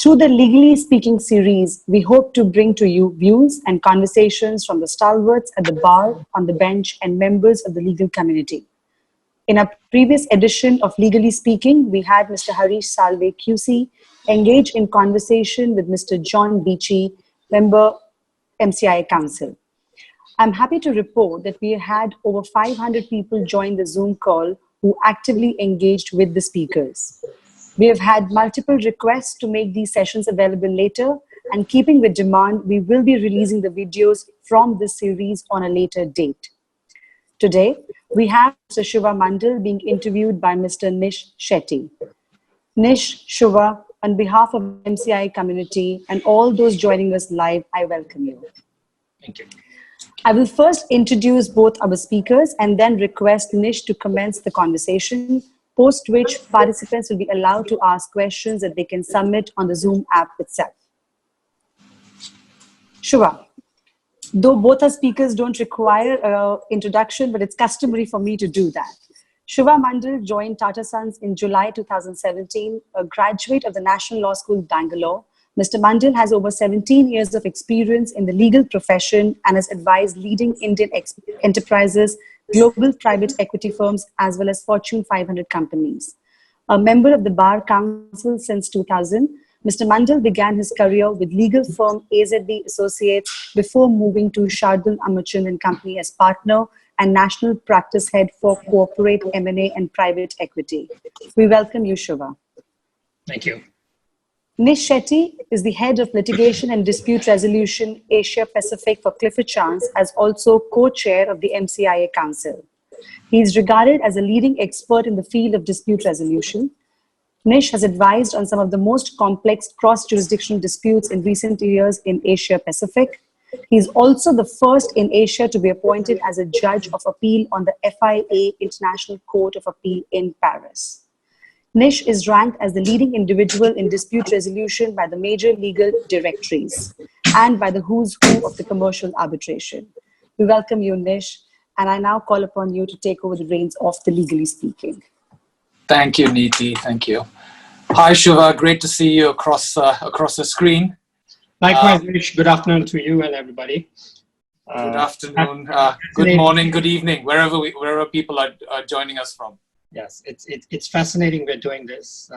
Through the Legally Speaking series, we hope to bring to you views and conversations from the stalwarts at the bar, on the bench, and members of the legal community. In our previous edition of Legally Speaking, we had Mr. Harish Salve, QC, engage in conversation with Mr. John Beachy, member MCIA Council. I'm happy to report that we had over 500 people join the Zoom call who actively engaged with the speakers. We have had multiple requests to make these sessions available later, and keeping with demand, we will be releasing the videos from this series on a later date. Today, we have Mr. Shuva Mandal being interviewed by Mr. Nish Shetty. Nish, Shuva, on behalf of the MCIA community and all those joining us live, I welcome you. Thank you. I will first introduce both our speakers and then request Nish to commence the conversation, post which participants will be allowed to ask questions that they can submit on the Zoom app itself. Shuva, though both our speakers don't require an introduction, but it's customary for me to do that. Shuva Mandal joined Tata Sons in July 2017, a graduate of the National Law School, Bangalore. Mr. Mandal has over 17 years of experience in the legal profession and has advised leading Indian enterprises, global private equity firms, as well as Fortune 500 companies. A member of the Bar Council since 2000, Mr. Mandal began his career with legal firm AZB Associates before moving to Shardul Amarchand and Company as partner and national practice head for corporate M&A and private equity. We welcome you, Shuva. Thank you. Nish Shetty is the head of litigation and dispute resolution Asia Pacific for Clifford Chance, as also co-chair of the MCIA Council. He is regarded as a leading expert in the field of dispute resolution. Nish has advised on some of the most complex cross-jurisdictional disputes in recent years in Asia Pacific. He is also the first in Asia to be appointed as a judge of appeal on the FIA International Court of Appeal in Paris. Nish is ranked as the leading individual in dispute resolution by the major legal directories and by the who's who of the commercial arbitration. We welcome you, Nish, and I now call upon you to take over the reins of the Legally Speaking. Thank you, Niti. Thank you. Hi, Shuva. Great to see you across the screen. Likewise, Nish. Good afternoon to you and everybody. Good afternoon. Good morning. Good evening. Wherever people are joining us from. Yes, it's fascinating we're doing this.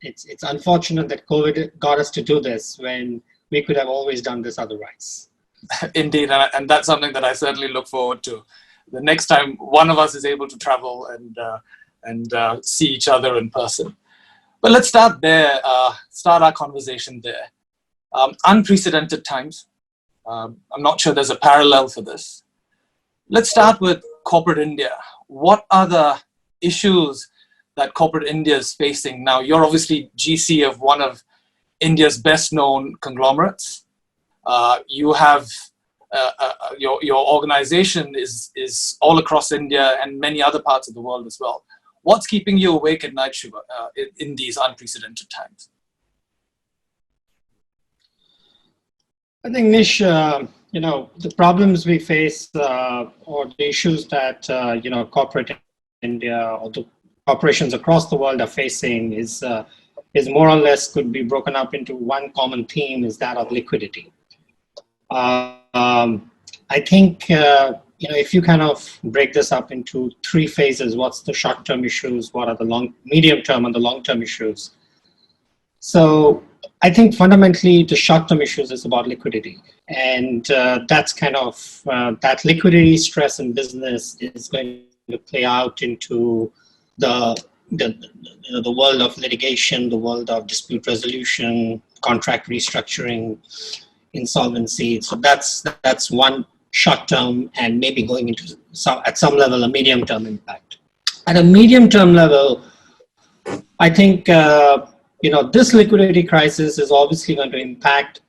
It's unfortunate that COVID got us to do this when we could have always done this otherwise. Indeed, and that's something that I certainly look forward to. The next time one of us is able to travel and see each other in person. But let's start there. Start our conversation there. Unprecedented times. I'm not sure there's a parallel for this. Let's start with corporate India. What are the issues that corporate India is facing now? You're obviously GC of one of India's best known conglomerates. You have your organization is all across India and many other parts of the world as well. What's keeping you awake at night, Shuva, in these unprecedented times? I think, Nish, the problems we face or the issues that corporate India or the corporations across the world are facing is more or less could be broken up into one common theme, is that of liquidity. I think if you kind of break this up into three phases, what's the short-term issues, what are the medium-term and the long-term issues. So I think fundamentally the short-term issues is about liquidity, and that's kind of that liquidity stress in business is going to play out into the world of litigation, the world of dispute resolution, contract restructuring, insolvency. So that's one short-term and maybe going into at some level a medium-term impact. At a medium-term level, I think this liquidity crisis is obviously going to impact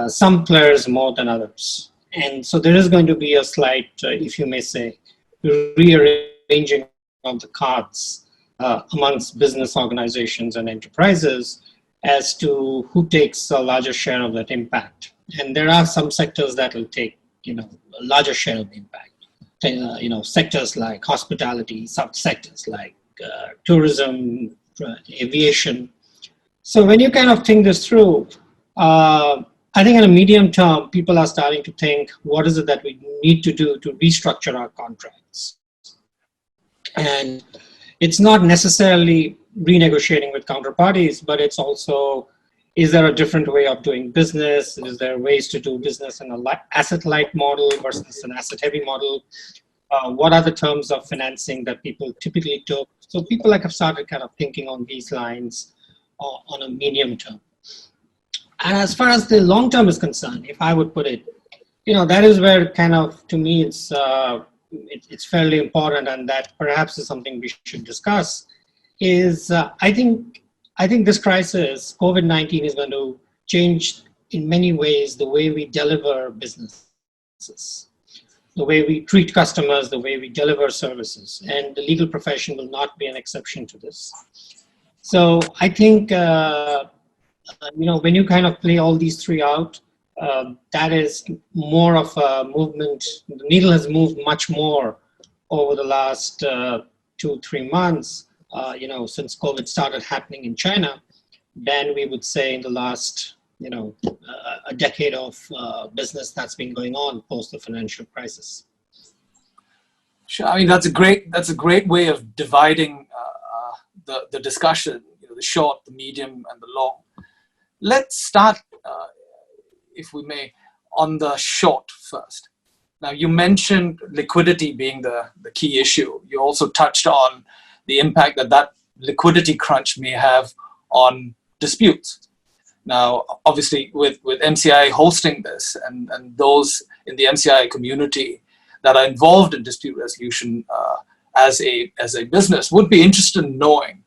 some players more than others, and so there is going to be a slight, if you may say, rearranging of the cards amongst business organizations and enterprises as to who takes a larger share of that impact. And there are some sectors that will take a larger share of the impact. Sectors like hospitality, subsectors like tourism, aviation. So when you kind of think this through, I think in a medium term, people are starting to think, what is it that we need to do to restructure our contracts? And it's not necessarily renegotiating with counterparties, but it's also, is there a different way of doing business? Is there ways to do business in an asset-light model versus an asset-heavy model? What are the terms of financing that people typically took? So people have started kind of thinking on these lines on a medium term. And as far as the long term is concerned, if I would put it, that is where kind of, to me, it's fairly important, and that perhaps is something we should discuss, is I think this crisis, COVID-19, is going to change in many ways the way we deliver businesses, the way we treat customers, the way we deliver services, and the legal profession will not be an exception to this. So I think, when you kind of play all these three out, that is more of a movement. The needle has moved much more over the last 2-3 months, since COVID started happening in China, than we would say in the last, a decade of business that's been going on post the financial crisis. Sure. I mean, that's a great way of dividing the discussion, the short, the medium, and the long. Let's start, if we may, on the short first. Now, you mentioned liquidity being the key issue. You also touched on the impact that liquidity crunch may have on disputes. Now, obviously, with MCIA hosting this and those in the MCIA community that are involved in dispute resolution as a business would be interested in knowing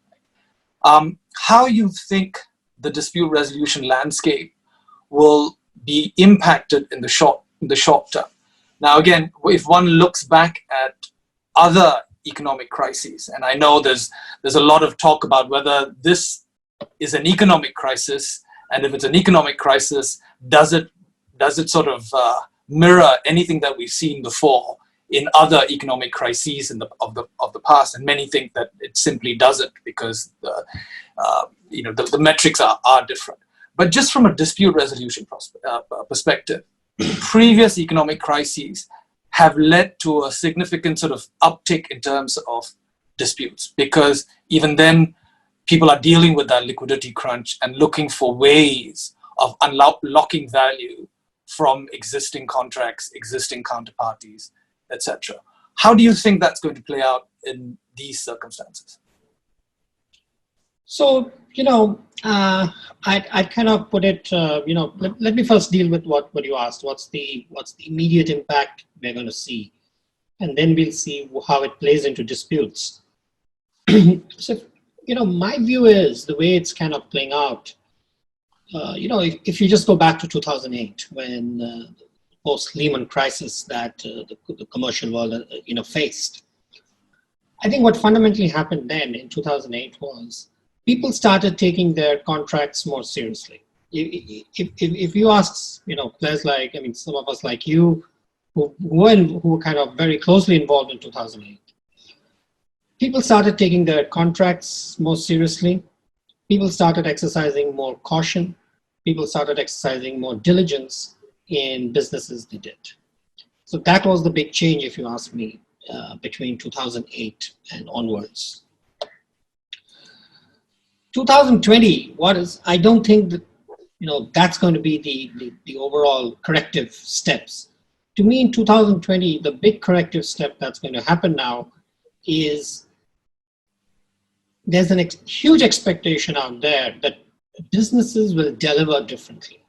how you think the dispute resolution landscape will be impacted in the short term. Now, again, if one looks back at other economic crises, and I know there's a lot of talk about whether this is an economic crisis, and if it's an economic crisis, does it sort of mirror anything that we've seen before in other economic crises of the past? And many think that it simply doesn't, because the metrics are different. But just from a dispute resolution perspective, previous economic crises have led to a significant sort of uptick in terms of disputes, because even then people are dealing with that liquidity crunch and looking for ways of unlocking value from existing contracts, existing counterparties, etc. How do you think that's going to play out in these circumstances? So, I'd kind of put it, let me first deal with what you asked. What's the immediate impact we're going to see? And then we'll see how it plays into disputes. So, my view is the way it's kind of playing out, if you just go back to 2008, when post-Lehman crisis that the commercial world, faced. I think what fundamentally happened then in 2008 was people started taking their contracts more seriously. If you ask, players like, some of us like you, who were kind of very closely involved in 2008, people started taking their contracts more seriously. People started exercising more caution. People started exercising more diligence in businesses they did. So that was the big change, if you ask me, between 2008 and onwards. 2020, I don't think that, that's going to be the overall corrective steps. To me, in 2020, the big corrective step that's going to happen now is there's a huge expectation out there that businesses will deliver differently.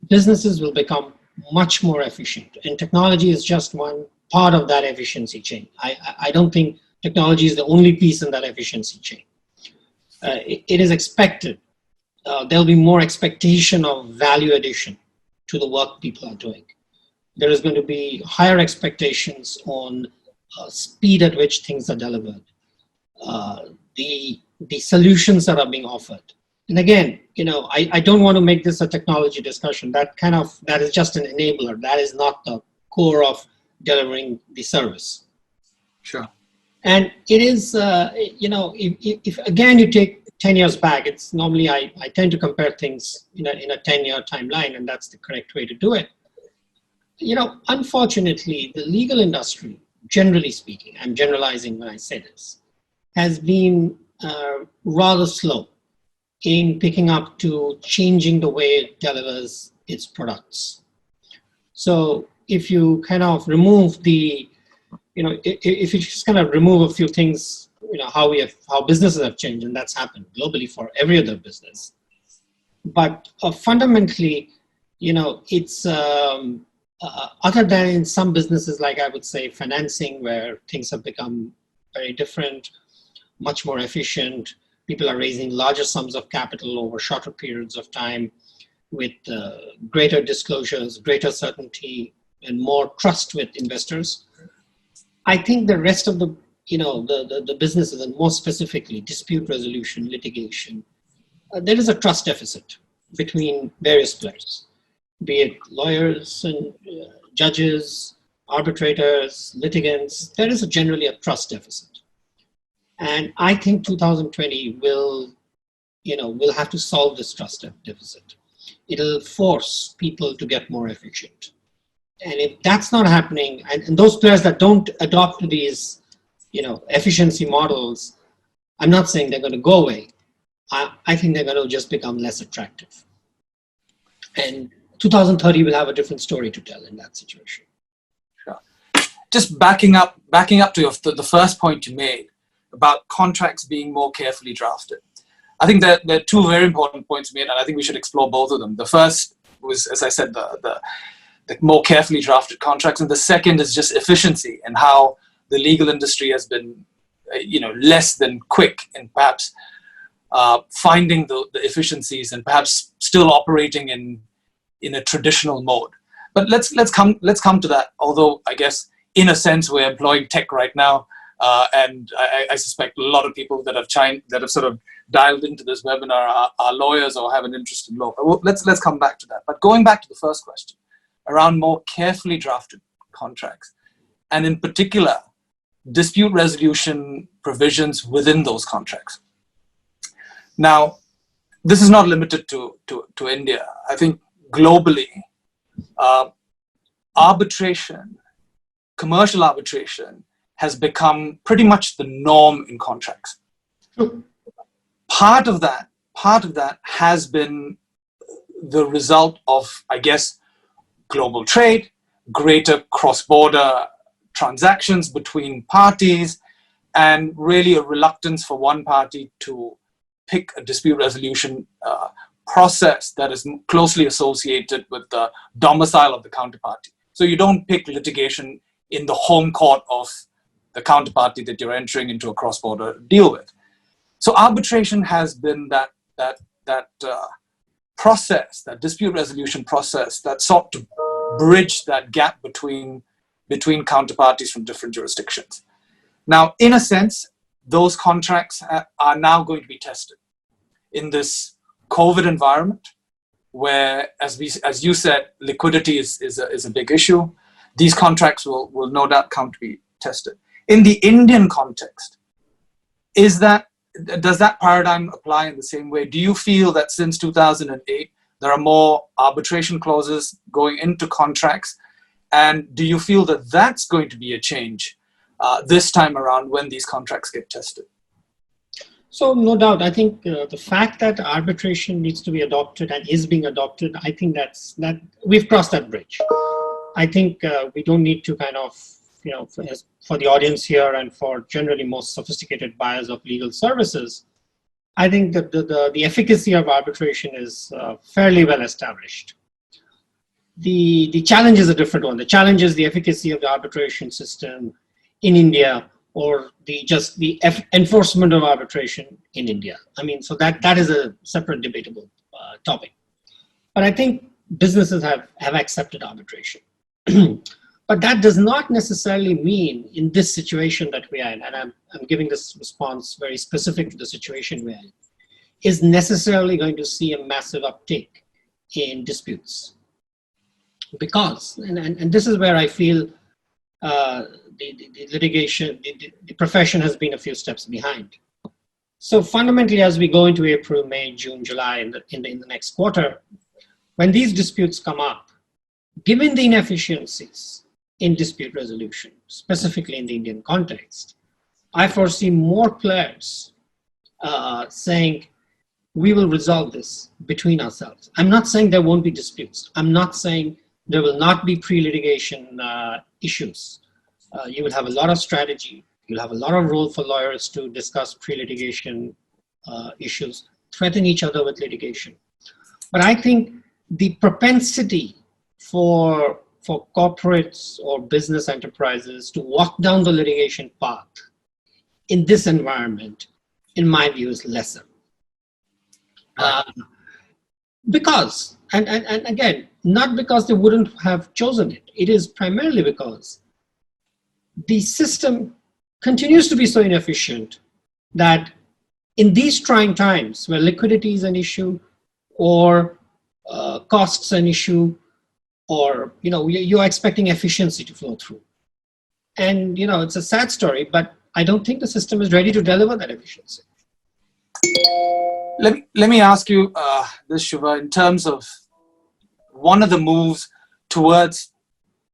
Businesses will become much more efficient, and technology is just one part of that efficiency chain. I don't think technology is the only piece in that efficiency chain. It is expected. There'll be more expectation of value addition to the work people are doing. There is going to be higher expectations on speed at which things are delivered, the solutions that are being offered. And again, I don't want to make this a technology discussion. That is just an enabler. That is not the core of delivering the service. Sure. And it is, if again you take 10 years back, it's normally I tend to compare things in a 10-year timeline, and that's the correct way to do it. Unfortunately, the legal industry, generally speaking, I'm generalizing when I say this, has been rather slow in picking up to changing the way it delivers its products. So if you kind of remove the, if you just kind of remove a few things, how businesses have changed, and that's happened globally for every other business. But fundamentally, it's other than in some businesses, like I would say financing, where things have become very different, much more efficient. People are raising larger sums of capital over shorter periods of time with greater disclosures, greater certainty, and more trust with investors. I think the rest of the businesses, and more specifically dispute resolution, litigation, there is a trust deficit between various players, be it lawyers and judges, arbitrators, litigants. There is generally a trust deficit. And I think 2020 will have to solve this trust deficit. It'll force people to get more efficient. And if that's not happening, and those players that don't adopt these, efficiency models, I'm not saying they're going to go away. I think they're going to just become less attractive. And 2030 will have a different story to tell in that situation. Sure. Just backing up to the first point you made about contracts being more carefully drafted. I think that there are two very important points made, and I think we should explore both of them. The first was, as I said, the more carefully drafted contracts, and the second is just efficiency and how the legal industry has been, less than quick in perhaps finding the efficiencies and perhaps still operating in a traditional mode. But let's come to that. Although I guess in a sense we're employing tech right now, and I suspect a lot of people that have sort of dialed into this webinar are lawyers or have an interest in law. But let's come back to that. But going back to the first question around more carefully drafted contracts, and in particular dispute resolution provisions within those contracts. Now, this is not limited to India. I think globally, commercial arbitration has become pretty much the norm in contracts. Part of that has been the result of, I guess, global trade, greater cross-border transactions between parties, and really a reluctance for one party to pick a dispute resolution process that is closely associated with the domicile of the counterparty. So you don't pick litigation in the home court of the counterparty that you're entering into a cross-border deal with. So arbitration has been that process, that dispute resolution process that sought to bridge that gap between counterparties from different jurisdictions. Now, in a sense, those contracts are now going to be tested in this COVID environment, where, as you said, liquidity is a big issue. These contracts will no doubt come to be tested. In the Indian context, does that paradigm apply in the same way? Do you feel that since 2008, there are more arbitration clauses going into contracts? And do you feel that that's going to be a change this time around when these contracts get tested? So no doubt, I think the fact that arbitration needs to be adopted and is being adopted, I think that we've crossed that bridge. I think we don't need to kind of, for the audience here and for generally most sophisticated buyers of legal services, I think that the efficacy of arbitration is fairly well established. The challenge is a different one. The challenge is the efficacy of the arbitration system in India, or the enforcement of arbitration in India. I mean, so that is a separate debatable topic. But I think businesses have accepted arbitration. But that does not necessarily mean in this situation that we are in, and I'm giving this response very specific to the situation we're in, is necessarily going to see a massive uptake in disputes. Because, and this is where I feel the litigation, the profession has been a few steps behind. So fundamentally, as we go into April, May, June, July, in the next quarter, when these disputes come up, given the inefficiencies in dispute resolution, specifically in the Indian context, I foresee more players saying, we will resolve this between ourselves. I'm not saying there won't be disputes. I'm not saying there will not be pre-litigation issues. You will have a lot of strategy. You'll have a lot of role for lawyers to discuss pre-litigation issues, threaten each other with litigation. But I think the propensity for corporates or business enterprises to walk down the litigation path in this environment, in my view, is lesser. Because, and again, not because they wouldn't have chosen it. It is primarily because the system continues to be so inefficient that in these trying times where liquidity is an issue or costs an issue, or you're expecting efficiency to flow through. And it's a sad story, but I don't think the system is ready to deliver that efficiency. Let me ask you this, Shuva, in terms of one of the moves towards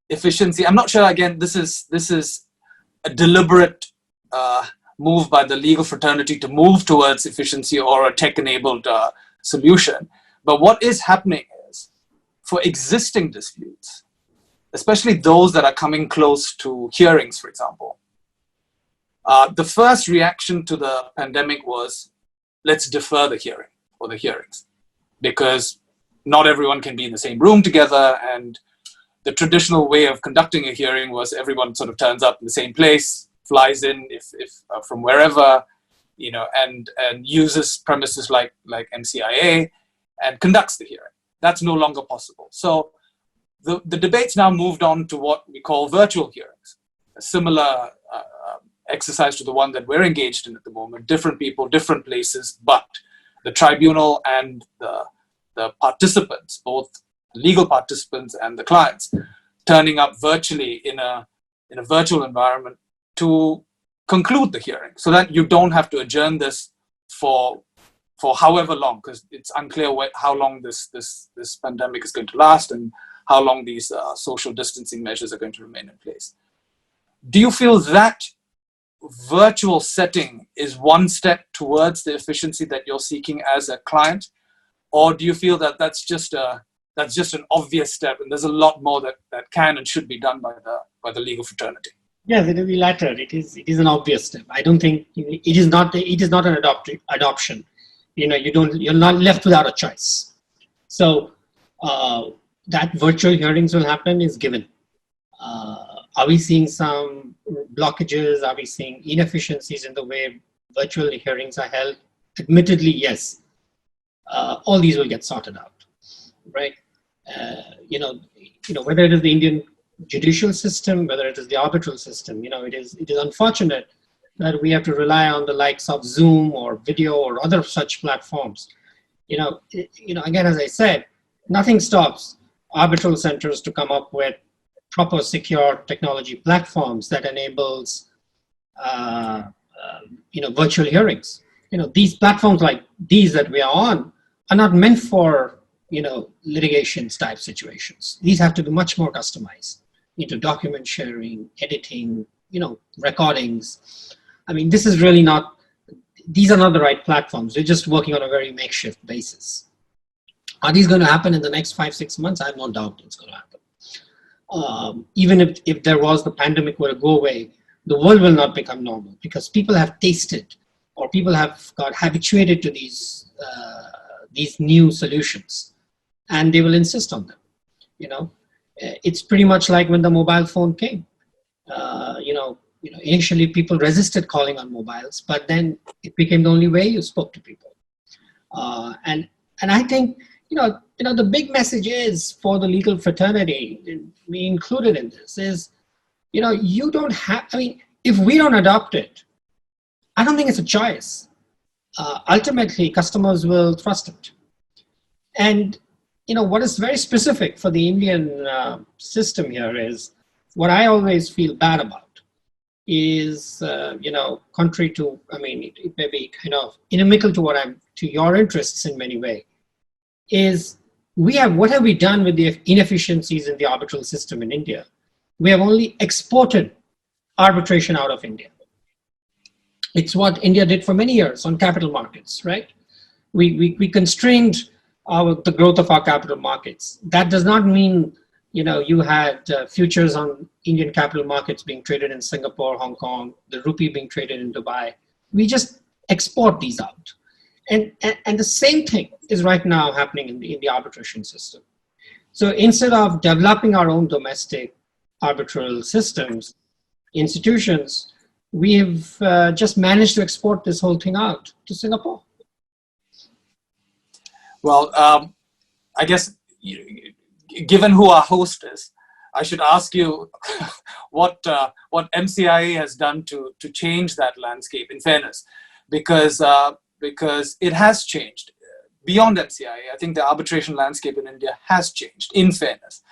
efficiency. I'm not sure, again, this is a deliberate move by the legal fraternity to move towards efficiency or a tech-enabled solution. But what is happening is, for existing disputes, especially those that are coming close to hearings, for example, the first reaction to the pandemic was, let's defer the hearing or the hearings, because not everyone can be in the same room together. And the traditional way of conducting a hearing was everyone sort of turns up in the same place, flies in if from wherever, and uses premises like MCIA and conducts the hearing. That's no longer possible. So the debate's now moved on to what we call virtual hearings, a similar exercise to the one that we're engaged in at the moment. Different people, different places, but the tribunal and the participants, both legal participants and the clients, turning up virtually in a virtual environment to conclude the hearing, so that you don't have to adjourn this for however long, because it's unclear how long this pandemic is going to last and how long these social distancing measures are going to remain in place. Do you feel that virtual setting is one step towards the efficiency that you're seeking as a client, or do you feel that that's just an obvious step and there's a lot more that can and should be done by the legal fraternity? Yes, it is the latter. It is an obvious step. I don't think it is not an adoption. You're not left without a choice. So that virtual hearings will happen is given. Are we seeing some blockages? Are we seeing inefficiencies in the way virtual hearings are held? Admittedly, yes. All these will get sorted out, right? Whether it is the Indian judicial system, whether it is the arbitral system, it is unfortunate that we have to rely on the likes of Zoom or video or other such platforms. Again, as I said, nothing stops arbitral centers to come up with proper secure technology platforms that enables virtual hearings. These platforms like these that we are on are not meant for litigations type situations. These have to be much more customized into document sharing, editing, recordings. I mean, these are not the right platforms. They're just working on a very makeshift basis. Are these going to happen in the next 5-6 months? I have no doubt it's going to happen. Even if there was, the pandemic were to go away, the world will not become normal, because people have tasted, or people have got habituated to these new solutions, and they will insist on them. It's pretty much like when the mobile phone came. Initially people resisted calling on mobiles, but then it became the only way you spoke to people. And I think the big message is for the legal fraternity, me included in this, is you don't have. I mean, if we don't adopt it, I don't think it's a choice. Ultimately, customers will trust it. And what is very specific for the Indian system here is what I always feel bad about is, contrary to, it may be kind of inimical to your interests in many ways, is what have we done with the inefficiencies in the arbitral system in India? We have only exported arbitration out of India. It's what India did for many years on capital markets, right? We constrained the growth of our capital markets. That does not mean, you had futures on Indian capital markets being traded in Singapore, Hong Kong, the rupee being traded in Dubai. We just export these out. And the same thing is right now happening in the arbitration system. So instead of developing our own domestic arbitral systems, institutions, we have just managed to export this whole thing out to Singapore. Well, I guess, given who our host is, I should ask you what MCIA has done to change that landscape, in fairness, because it has changed. Beyond MCIA, I think the arbitration landscape in India has changed, in fairness,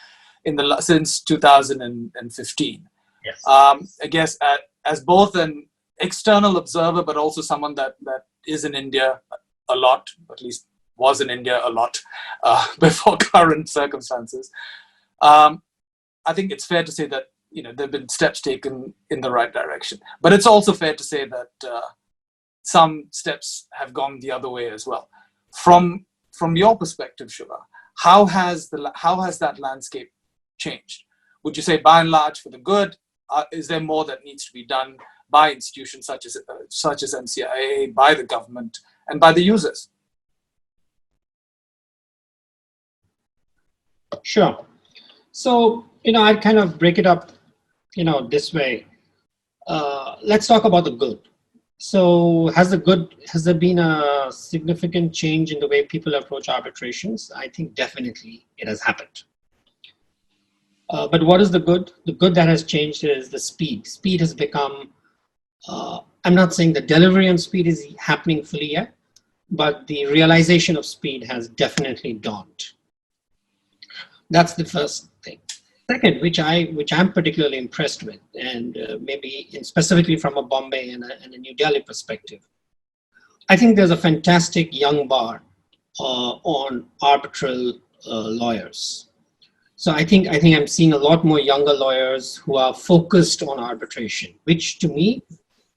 since 2015. Yes. I guess as both an external observer, but also someone that is in India a lot, at least was in India a lot before current circumstances. I think it's fair to say that there have been steps taken in the right direction, but it's also fair to say that some steps have gone the other way as well. From your perspective, Shuva, how has that landscape changed? Would you say, by and large, for the good? Is there more that needs to be done by institutions such as MCIA, by the government, and by the users? Sure. So, I'd kind of break it up, this way. Let's talk about the good. So has there been a significant change in the way people approach arbitrations? I think definitely it has happened. But what is the good? The good that has changed is the speed. Speed has become, I'm not saying the delivery on speed is happening fully yet, but the realization of speed has definitely dawned. That's the first thing. Second, which I'm particularly impressed with, and maybe specifically from a Bombay and a New Delhi perspective, I think there's a fantastic young bar on arbitral lawyers. So I think I'm seeing a lot more younger lawyers who are focused on arbitration, which to me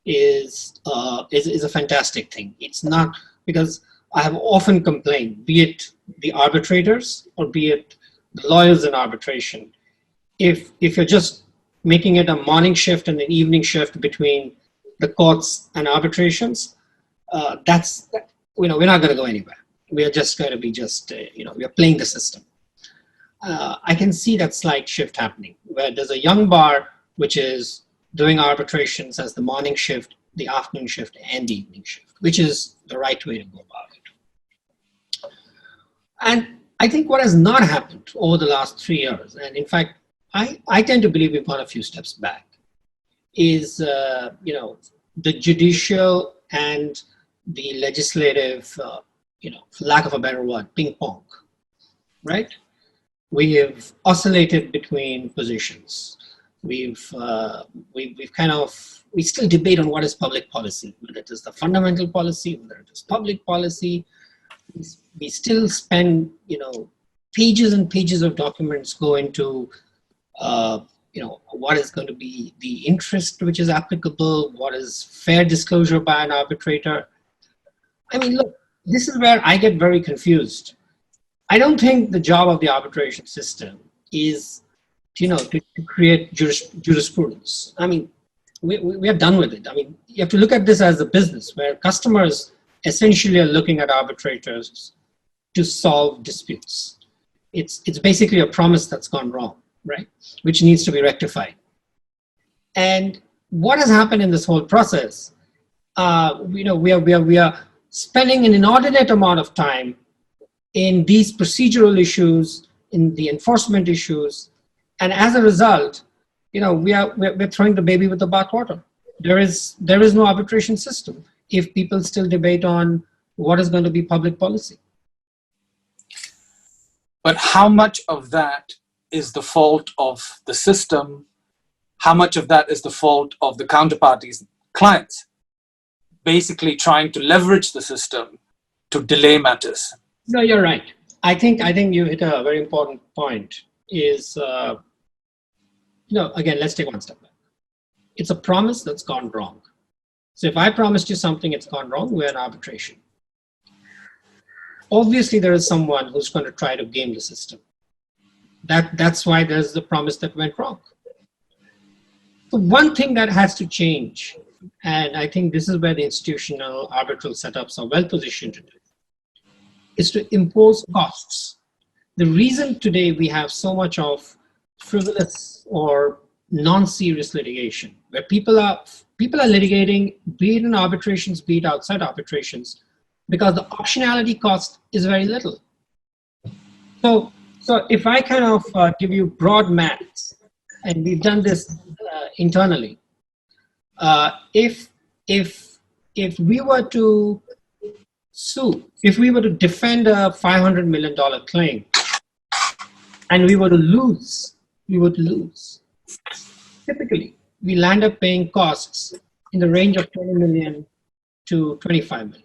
is a fantastic thing. It's not, because I have often complained, be it the arbitrators or be it the lawyers in arbitration, if you're just making it a morning shift and an evening shift between the courts and arbitrations, we're not going to go anywhere. We are just going to be we are playing the system. I can see that slight shift happening, where there's a young bar which is doing arbitrations as the morning shift, the afternoon shift, and the evening shift, which is the right way to go about it. And I think what has not happened over the last 3 years, and in fact, I tend to believe we've gone a few steps back, is the judicial and the legislative, for lack of a better word, ping pong, right? We have oscillated between positions. We still debate on what is public policy, whether it is the fundamental policy, whether it is public policy. We still spend, pages and pages of documents go into, what is going to be the interest which is applicable, what is fair disclosure by an arbitrator. I mean, look, this is where I get very confused. I don't think the job of the arbitration system is, to create jurisprudence. I mean, we are done with it. I mean, you have to look at this as a business where customers essentially are looking at arbitrators to solve disputes. It's basically a promise that's gone wrong, right? Which needs to be rectified. And what has happened in this whole process? We are spending an inordinate amount of time in these procedural issues, in the enforcement issues, and as a result, we're throwing the baby with the bathwater. There is no arbitration system if people still debate on what is going to be public policy. But how much of that is the fault of the system? how much of that is the fault of the counterparty's clients, basically trying to leverage the system to delay matters? No, you're right. I think you hit a very important point. Is again, let's take one step back. It's a promise that's gone wrong. So if I promised you something, it's gone wrong, we're in arbitration. Obviously, there is someone who's going to try to game the system. That's why there's the promise that went wrong. So one thing that has to change, and I think this is where the institutional arbitral setups are well positioned to do, is to impose costs. The reason today we have so much of frivolous or non-serious litigation, where people are litigating, be it in arbitrations, be it outside arbitrations, because the optionality cost is very little. So if I kind of give you broad maths, and we've done this internally, if we were to sue, if we were to defend a $500 million claim, and we were to lose, typically we land up paying costs in the range of 20 million to 25 million,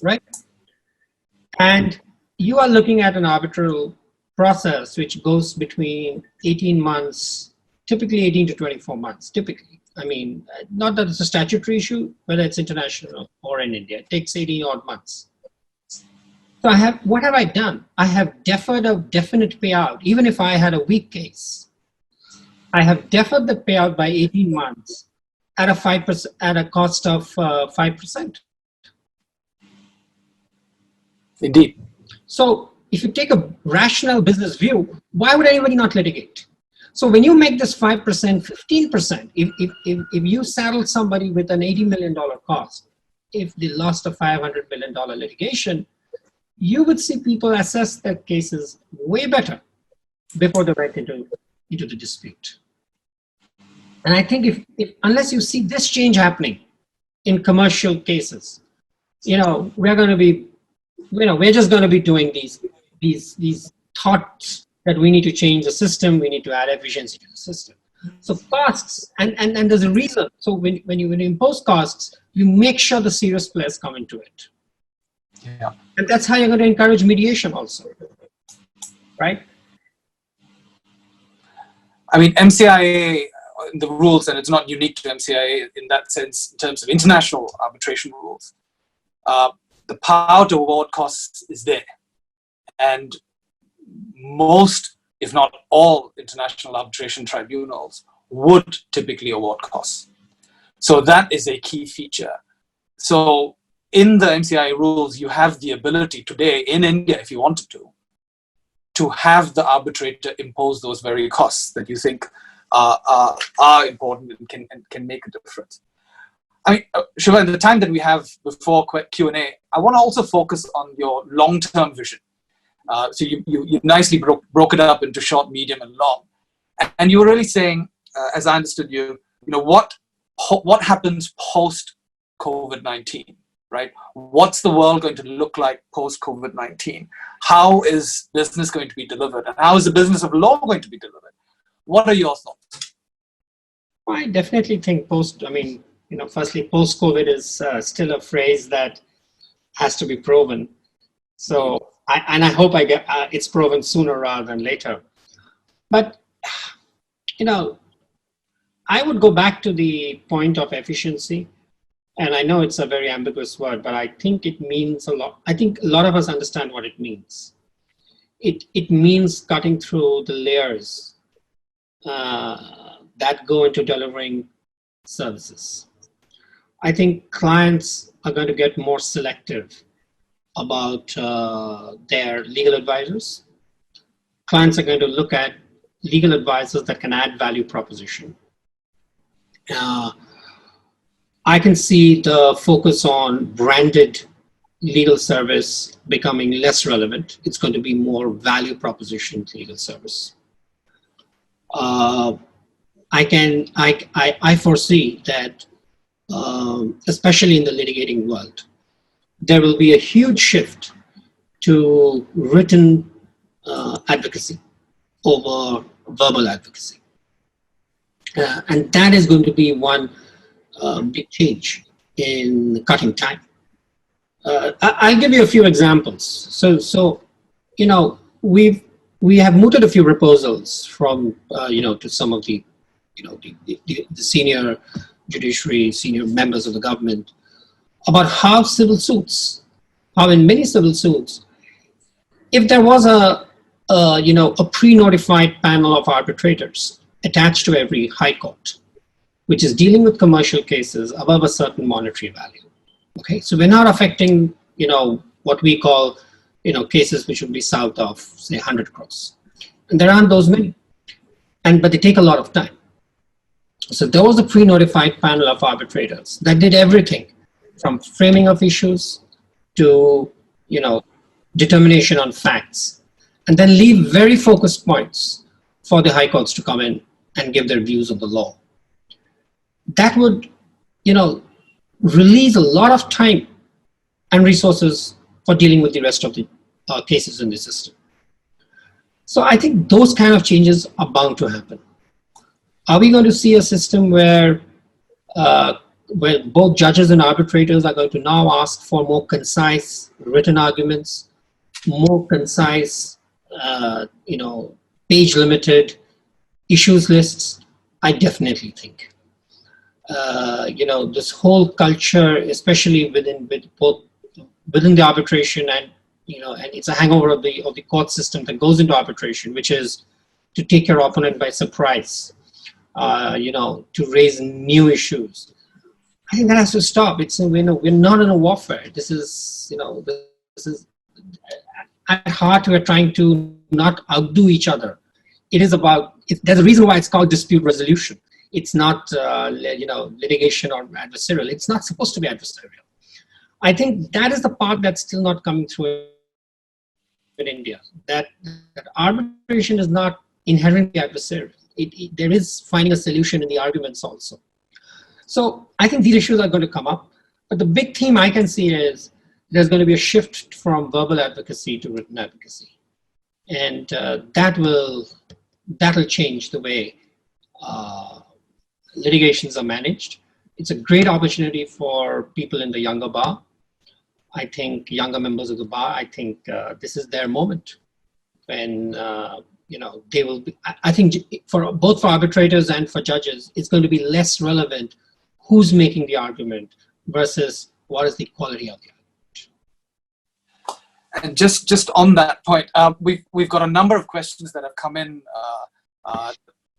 right? And you are looking at an arbitral process which goes between 18 months, typically 18 to 24 months, typically. I mean, not that it's a statutory issue, whether it's international or in India, it takes 18 odd months. So what have I done? I have deferred a definite payout, even if I had a weak case. I have deferred the payout by 18 months at a 5%, at a cost of 5%. Indeed. So if you take a rational business view, why would anybody not litigate? So when you make this 5%, 15%, if you saddle somebody with an $80 million cost, if they lost a $500 million litigation, you would see people assess their cases way better before they went into the dispute. And I think if unless you see this change happening in commercial cases, we're going to be, we're just going to be doing these thoughts that we need to change the system, we need to add efficiency to the system. So costs, and there's a reason. So when you impose costs, you make sure the serious players come into it. Yeah. And that's how you're going to encourage mediation also, right? I mean, MCIA, the rules, and it's not unique to MCIA in that sense, in terms of international arbitration rules, the power to award costs is there. And most, if not all, international arbitration tribunals would typically award costs. So that is a key feature. So in the MCIA rules, you have the ability today in India, if you wanted to have the arbitrator impose those very costs that you think are important and can make a difference. I mean, Shuva, in the time that we have before Q&A, I want to also focus on your long-term vision. So you nicely broke it up into short, medium, and long. And you were really saying, as I understood you, what happens post-COVID-19, right? What's the world going to look like post-COVID-19? How is business going to be delivered? And how is the business of law going to be delivered? What are your thoughts? I definitely think firstly, post-COVID is still a phrase that has to be proven. So, I hope it's proven sooner rather than later. But, I would go back to the point of efficiency. And I know it's a very ambiguous word, but I think it means a lot. I think a lot of us understand what it means. It means cutting through the layers that go into delivering services. I think clients are going to get more selective about their legal advisors. Clients are going to look at legal advisors that can add value proposition. I can see the focus on branded legal service becoming less relevant. It's going to be more value proposition legal service. I foresee that, especially in the litigating world, there will be a huge shift to written advocacy over verbal advocacy. And that is going to be one big change in cutting time. I'll give you a few examples. So we have mooted a few proposals from to some of the the senior judiciary, senior members of the government about how in many civil suits, if there was a pre-notified panel of arbitrators attached to every high court, which is dealing with commercial cases above a certain monetary value. Okay, so we're not affecting, what we call, cases which would be south of, say, 100 crores. And there aren't those many, but they take a lot of time. So there was a pre-notified panel of arbitrators that did everything from framing of issues to, determination on facts, and then leave very focused points for the high courts to come in and give their views of the law. That would, release a lot of time and resources for dealing with the rest of the cases in the system. So I think those kind of changes are bound to happen. Are we going to see a system where both judges and arbitrators are going to now ask for more concise written arguments, more concise, page-limited issues lists? I definitely think. This whole culture, especially within the arbitration, and it's a hangover of the court system that goes into arbitration, which is to take your opponent by surprise, to raise new issues. I think that has to stop. We're not in a warfare. This is at heart we're trying to not outdo each other. It is about. There's a reason why it's called dispute resolution. It's not, litigation or adversarial. It's not supposed to be adversarial. I think that is the part that's still not coming through in India. That arbitration is not inherently adversarial. There is finding a solution in the arguments also. So I think these issues are going to come up. But the big theme I can see is there's going to be a shift from verbal advocacy to written advocacy, and that'll change the way litigations are managed. It's a great opportunity for people in the younger bar. I think younger members of the bar, this is their moment when, they will be, I think for both for arbitrators and for judges, it's going to be less relevant who's making the argument versus what is the quality of the argument. And just on that point, we've got a number of questions that have come in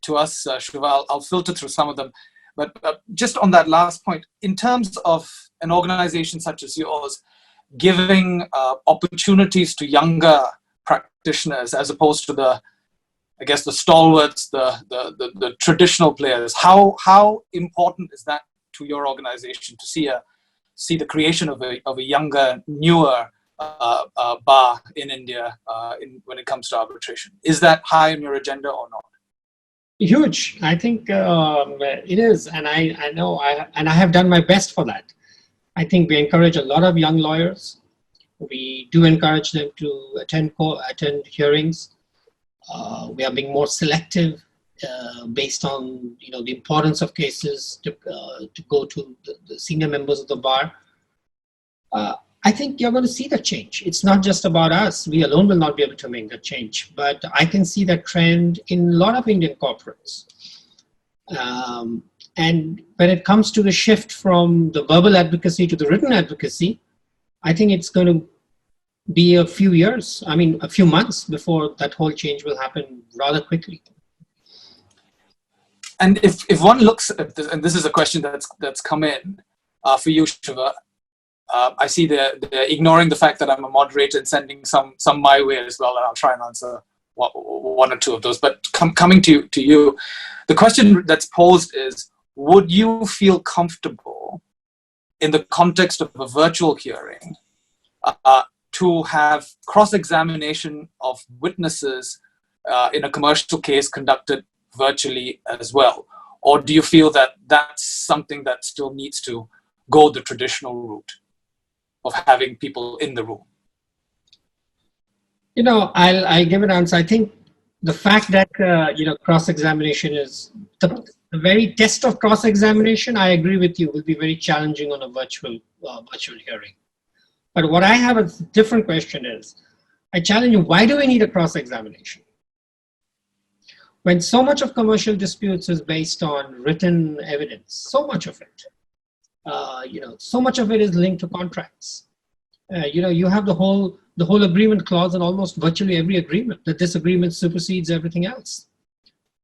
to us, Shuva. I'll filter through some of them. But just on that last point, in terms of an organization such as yours, giving opportunities to younger practitioners as opposed to the stalwarts, the traditional players, how important is that to your organization to see the creation of a younger, newer bar in India when it comes to arbitration? Is that high on your agenda or not? Huge. I think it is, and I know I have done my best for that. I think we encourage a lot of young lawyers. We do encourage them to attend hearings. We are being more selective based on the importance of cases to go to the senior members of the bar. I think you're going to see that change. It's not just about us. We alone will not be able to make that change. But I can see that trend in a lot of Indian corporates. And when it comes to the shift from the verbal advocacy to the written advocacy, I think it's going to be a few months before that whole change will happen rather quickly. And if one looks at this, and this is a question that's come in for you, Shuva, I see they're ignoring the fact that I'm a moderator and sending some my way as well, and I'll try and answer one or two of those. But coming to you, the question that's posed is, would you feel comfortable in the context of a virtual hearing to have cross-examination of witnesses in a commercial case conducted virtually as well? Or do you feel that that's something that still needs to go the traditional route of having people in the room? I'll give an answer. I think the fact that cross-examination is the very test of cross-examination, I agree with you, will be very challenging on a virtual hearing. But what I have a different question is, I challenge you, why do we need a cross-examination? When so much of commercial disputes is based on written evidence, so much of it, so much of it is linked to contracts. You have the whole agreement clause in almost virtually every agreement, that this agreement supersedes everything else.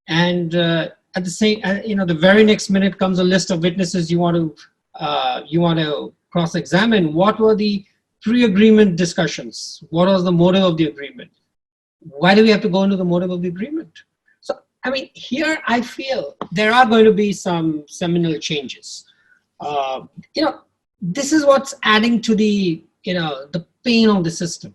And at the same, the very next minute comes a list of witnesses you want to cross-examine. What were the pre-agreement discussions? What was the motive of the agreement? Why do we have to go into the motive of the agreement? So, I mean, here I feel there are going to be some seminal changes. This is what's adding to the pain of the system.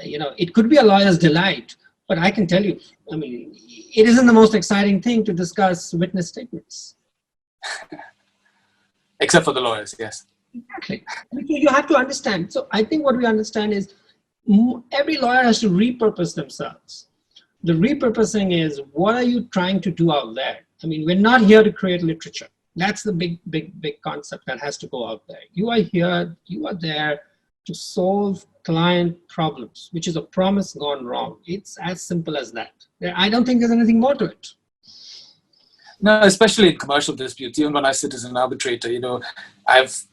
It could be a lawyer's delight, but I can tell you, I mean, it isn't the most exciting thing to discuss witness statements. Except for the lawyers, yes. Exactly. You have to understand. So I think what we understand is every lawyer has to repurpose themselves. The repurposing is, what are you trying to do out there? I mean, we're not here to create literature. That's the big concept that has to go out there. You are here, you are there to solve client problems, which is a promise gone wrong. It's as simple as that. I don't think there's anything more to it. No, especially in commercial disputes. Even when I sit as an arbitrator, I've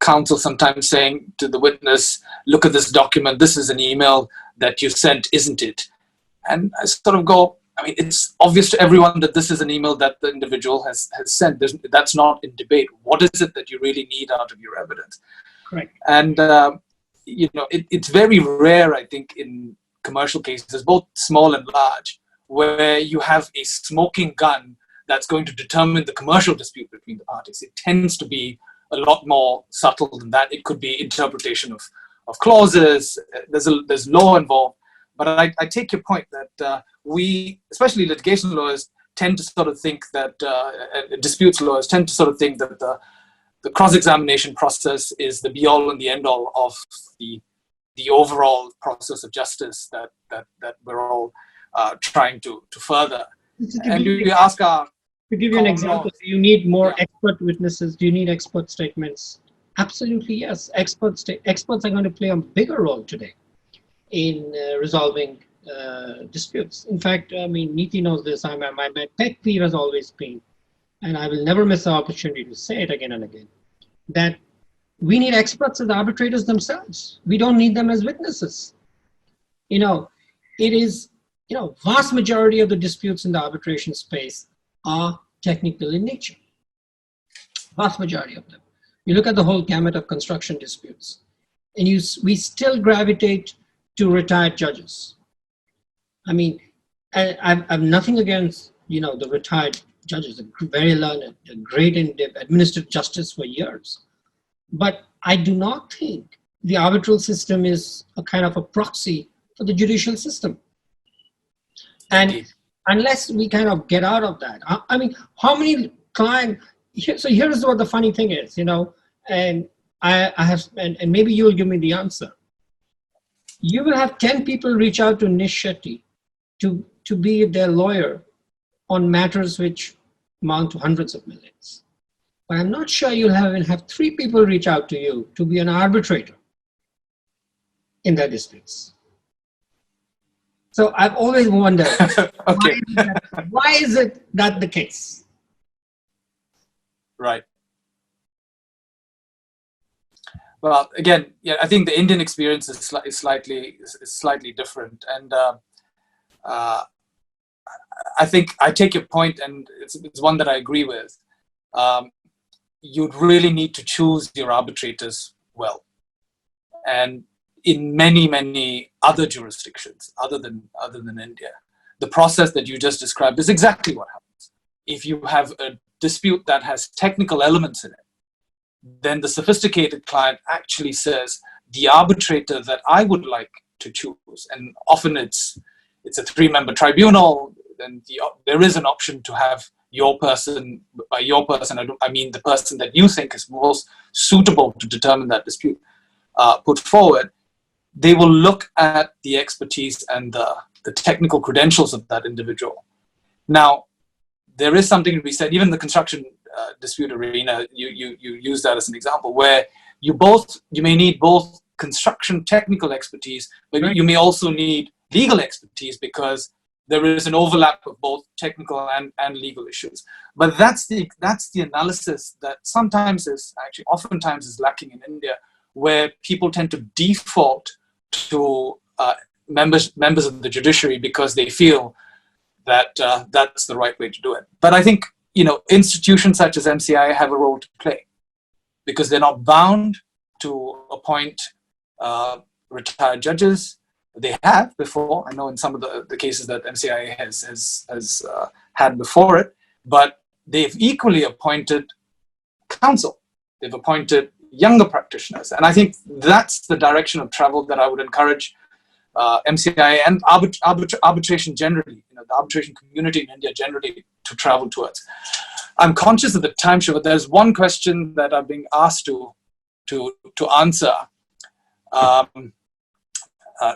counsel sometimes saying to the witness, look at this document, this is an email that you sent, isn't it? And I sort of go, I mean, it's obvious to everyone that this is an email that the individual has sent. That's not in debate. What is it that you really need out of your evidence? Correct. And, it's very rare, I think, in commercial cases, both small and large, where you have a smoking gun that's going to determine the commercial dispute between the parties. It tends to be a lot more subtle than that. It could be interpretation of clauses. There's law involved. But I take your point that we, especially litigation lawyers, tend to sort of think that, disputes lawyers tend to sort of think that the cross-examination process is the be-all and the end-all of the overall process of justice that we're all trying to further. And we ask our... To give you an example, do you need more expert witnesses? Do you need expert statements? Absolutely, yes. Experts are going to play a bigger role today in resolving disputes. In fact, I mean, Neeti knows this. My pet peeve has always been, and I will never miss the opportunity to say it again and again, that we need experts as arbitrators themselves. We don't need them as witnesses. It is, vast majority of the disputes in the arbitration space are technical in nature. Vast majority of them. You look at the whole gamut of construction disputes, and we still gravitate to retired judges. I mean, I've nothing against, the retired judges, they're very learned, they're great, and they've administered justice for years. But I do not think the arbitral system is a kind of a proxy for the judicial system. And unless we kind of get out of that, I mean, how many clients, so here's what the funny thing is, and I have, and maybe you'll give me the answer. You will have 10 people reach out to Nish Shetty to be their lawyer on matters which amount to hundreds of millions. But I'm not sure you'll have 3 people reach out to you to be an arbitrator in their disputes. So I've always wondered, okay. why is it that the case? Right. Well, again, I think the Indian experience is slightly different, and I think I take your point, and it's one that I agree with. You'd really need to choose your arbitrators well, and in many other jurisdictions other than India, the process that you just described is exactly what happens. If you have a dispute that has technical elements in it, then the sophisticated client actually says, the arbitrator that I would like to choose, and often it's a 3-member tribunal, then there is an option to have your person. By your person, I mean the person that you think is most suitable to determine that dispute, put forward. They will look at the expertise and the technical credentials of that individual. Now, there is something to be said, even in the construction dispute arena, you use that as an example, where you may need both construction technical expertise, but you may also need legal expertise because there is an overlap of both technical and legal issues. But that's the analysis that oftentimes is lacking in India, where people tend to default to members of the judiciary because they feel that that's the right way to do it. But I think institutions such as MCIA have a role to play because they're not bound to appoint retired judges. They have before. I know in some of the cases that MCIA has had before it, but they've equally appointed counsel. They've appointed younger practitioners, and I think that's the direction of travel that I would encourage MCIA and arbitration generally, the arbitration community in India generally, to travel towards. I'm conscious of the time, Shuva. There's one question that I'm being asked to answer.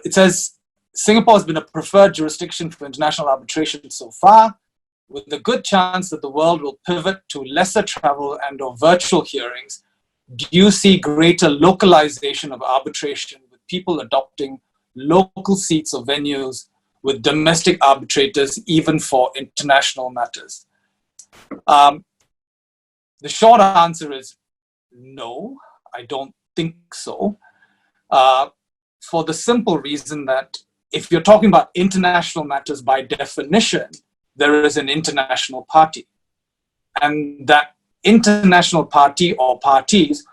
It says, Singapore has been a preferred jurisdiction for international arbitration so far, with a good chance that the world will pivot to lesser travel and or virtual hearings. Do you see greater localization of arbitration with people adopting local seats or venues with domestic arbitrators, even for international matters? The short answer is no, I don't think so. For the simple reason that if you're talking about international matters, by definition, there is an international party. And that international party or parties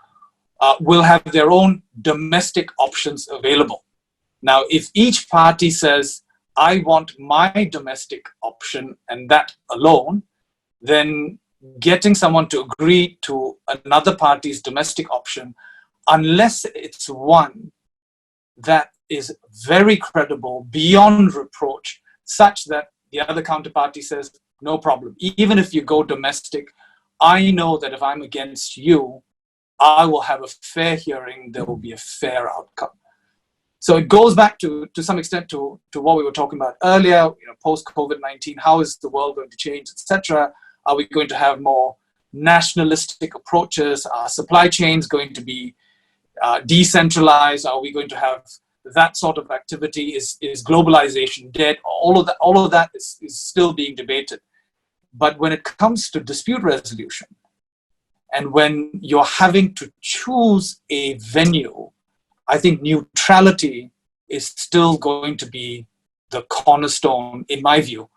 will have their own domestic options available. Now, if each party says, I want my domestic option and that alone, then getting someone to agree to another party's domestic option, unless it's one that is very credible, beyond reproach, such that the other counterparty says, no problem. Even if you go domestic, I know that if I'm against you, I will have a fair hearing, there will be a fair outcome. So it goes back to some extent to what we were talking about earlier, post-COVID-19, how is the world going to change, etc. Are we going to have more nationalistic approaches? Are supply chains going to be decentralized? Are we going to have that sort of activity? Is globalization dead? All of that is still being debated. But when it comes to dispute resolution, and when you're having to choose a venue, I think neutrality is still going to be the cornerstone, in my view,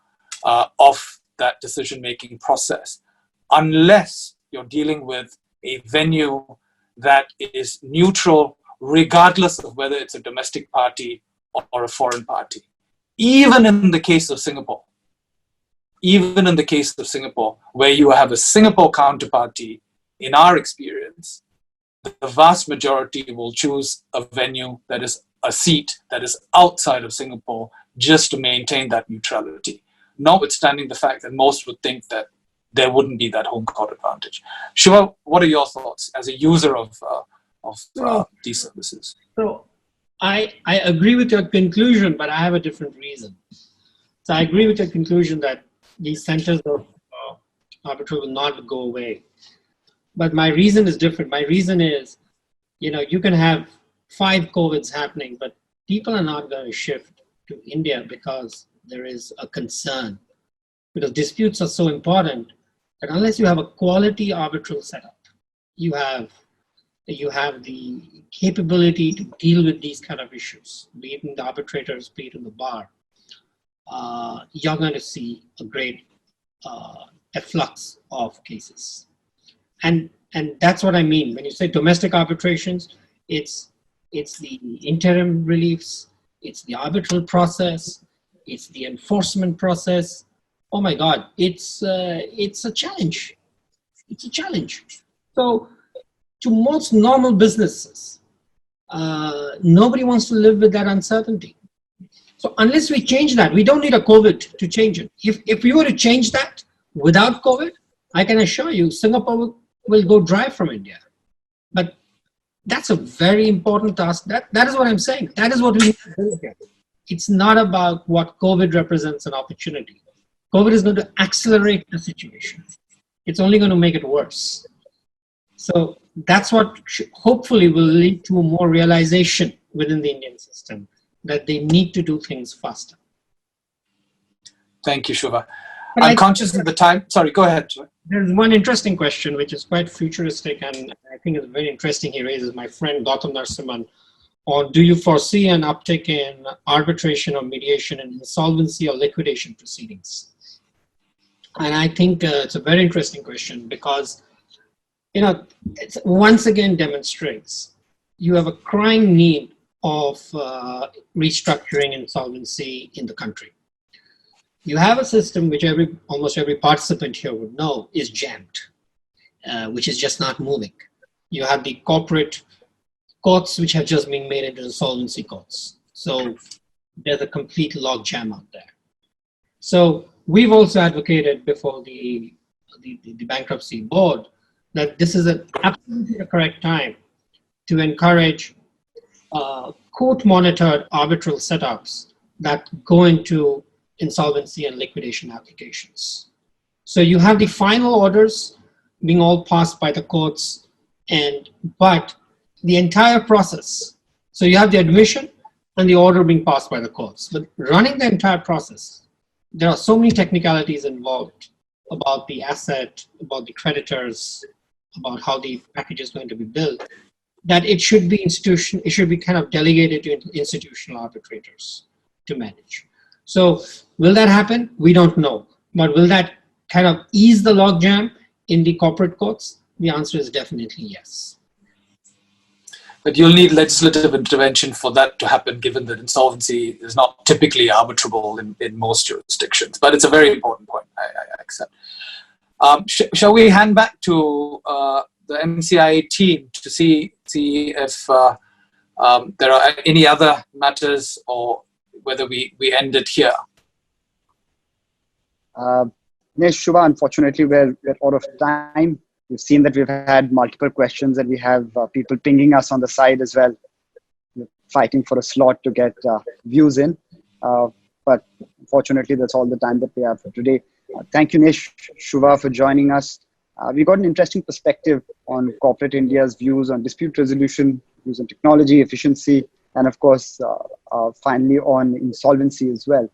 of that decision-making process, unless you're dealing with a venue that is neutral, regardless of whether it's a domestic party or a foreign party. Even in the case of Singapore, where you have a Singapore counterparty, in our experience, the vast majority will choose a venue that is a seat that is outside of Singapore just to maintain that neutrality, notwithstanding the fact that most would think that there wouldn't be that home court advantage. Shuva, what are your thoughts as a user of these services? So I agree with your conclusion, but I have a different reason. So I agree with your conclusion that these centers of arbitration will not go away. But my reason is different. My reason is, you can have 5 COVIDs happening, but people are not going to shift to India because there is a concern. Because disputes are so important that unless you have a quality arbitral setup, you have the capability to deal with these kind of issues, be it in the arbitrators, be it in the bar, you're going to see a great efflux of cases. And that's what I mean. When you say domestic arbitrations, it's the interim reliefs, it's the arbitral process, it's the enforcement process. Oh my God, it's a challenge. It's a challenge. So to most normal businesses, nobody wants to live with that uncertainty. So unless we change that, we don't need a COVID to change it. If we were to change that without COVID, I can assure you Singapore will go dry from India. But that's a very important task. That is what I'm saying. That is what we need to do here. it's not about what COVID represents an opportunity. COVID is going to accelerate the situation. It's only going to make it worse. So that's what hopefully will lead to more realization within the Indian system that they need to do things faster. Thank you, Shuva. I'm conscious of the time. Sorry, go ahead. There's one interesting question which is quite futuristic and I think is very interesting. He raises, my friend Gautam Narasimhan, on do you foresee an uptick in arbitration or mediation in insolvency or liquidation proceedings? And I think it's a very interesting question because, you know, it once again demonstrates you have a crying need of restructuring insolvency in the country. You have a system which almost every participant here would know is jammed, which is just not moving. You have the corporate courts which have just been made into insolvency courts. So there's a complete log jam out there. So we've also advocated before the bankruptcy board that this is absolutely the correct time to encourage court-monitored arbitral setups that go into insolvency and liquidation applications. So you have the final orders being all passed by the courts, but the entire process. So you have the admission and the order being passed by the courts. But running the entire process, there are so many technicalities involved about the asset, about the creditors, about how the package is going to be built, that it should be kind of delegated to institutional arbitrators to manage. So will that happen? We don't know. But will that kind of ease the logjam in the corporate courts? The answer is definitely yes. But you'll need legislative intervention for that to happen, given that insolvency is not typically arbitrable in most jurisdictions. But it's a very important point, I accept. Shall we hand back to the MCIA team to see if there are any other matters or whether we end it here? Nish, Shuva, unfortunately, we're out of time. We've seen that we've had multiple questions and we have people pinging us on the side as well. We're fighting for a slot to get views in. But unfortunately, that's all the time that we have for today. Thank you, Nish, Shuva, for joining us. We got an interesting perspective on corporate India's views on dispute resolution, views on technology, efficiency, and of course, finally on insolvency as well.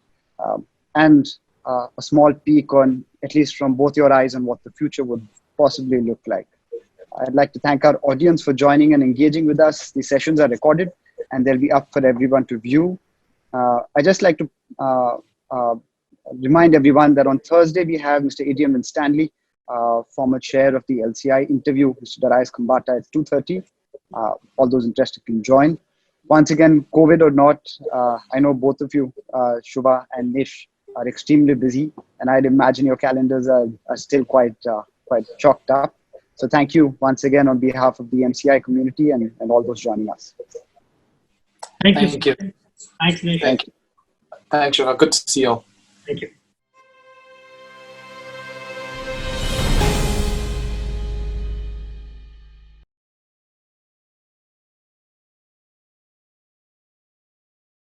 And a small peek on, at least from both your eyes, on what the future would possibly look like. I'd like to thank our audience for joining and engaging with us. These sessions are recorded and they'll be up for everyone to view. I'd just like to remind everyone that on Thursday we have Mr. A.D.M. Winstanley, former chair of the LCI, interview Mr. Darius Kambata at 2:30. All those interested can join. Once again, COVID or not, I know both of you, Shuva and Nish, are extremely busy, and I'd imagine your calendars are still quite chalked up. So thank you once again on behalf of the MCI community and all those joining us. Thank you. Thank you. Thanks, Nish. Thank you. Thanks, Shuva. Good to see you all. Thank you.